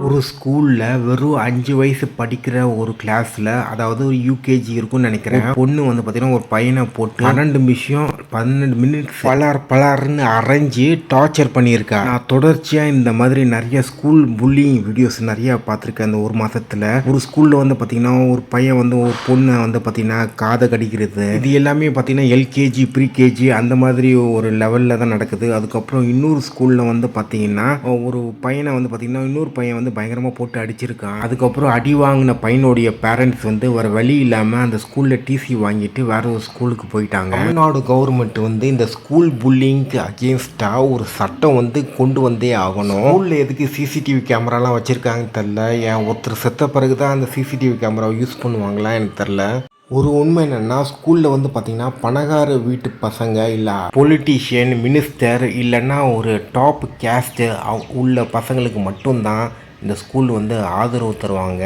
ஒரு ஸ்கூல்ல வெறும் 5 வயசு படிக்கிற ஒரு கிளாஸ்ல, அதாவது ஒரு யூகேஜி இருக்கும்னு நினைக்கிறேன். பொண்ணு வந்து பார்த்தீங்கன்னா ஒரு பையனை போட்டு 12 மினிட்ஸ் பலார் பலார்னு அரைஞ்சு டார்ச்சர் பண்ணியிருக்கா. நான் தொடர்ச்சியா இந்த மாதிரி நிறைய ஸ்கூல் புல்லிங் வீடியோஸ் நிறைய பார்த்துருக்கேன். அந்த ஒரு மாசத்துல ஒரு ஸ்கூல்ல வந்து பார்த்தீங்கன்னா ஒரு பையன் வந்து ஒரு பொண்ணை வந்து பார்த்தீங்கன்னா காதை கடிக்கிறது, இது எல்லாமே பார்த்தீங்கன்னா எல்கேஜி ப்ரீகேஜி அந்த மாதிரி ஒரு லெவல்ல தான் நடக்குது. அதுக்கப்புறம் இன்னொரு ஸ்கூல்ல வந்து பார்த்தீங்கன்னா ஒரு பையனை வந்து பார்த்தீங்கன்னா இன்னொரு பையன் வந்து பயங்கரமாக போட்டு அடிச்சிருக்கான். அதுக்கப்புறம் அடி வாங்கின பையனுடைய பேரண்ட்ஸ் வந்து வேறு வழி இல்லாமல் அந்த ஸ்கூலில் டிசி வாங்கிட்டு வேற ஒரு ஸ்கூலுக்கு போயிட்டாங்க. தமிழ்நாடு கவர்மெண்ட் வந்து இந்த ஸ்கூல் புல்லிங்க்கு அகேன்ஸ்டாக ஒரு சட்டம் வந்து கொண்டு வந்தே ஆகணும். ஸ்கூலில் எதுக்கு சிசிடிவி கேமராலாம் வச்சுருக்காங்கன்னு தெரில. ஏன் ஒருத்தர் செத்த பிறகு தான் அந்த சிசிடிவி கேமராவை யூஸ் பண்ணுவாங்களா எனக்கு தெரில. ஒரு உண்மை என்னென்னா, ஸ்கூலில் வந்து பார்த்திங்கன்னா பணக்கார வீட்டு பசங்க இல்லை பொலிட்டீஷியன் மினிஸ்டர் இல்லைன்னா ஒரு டாப் கேஸ்ட்டு உள்ள பசங்களுக்கு மட்டும்தான் இந்த ஸ்கூல் வந்து ஆதரவு தருவாங்க.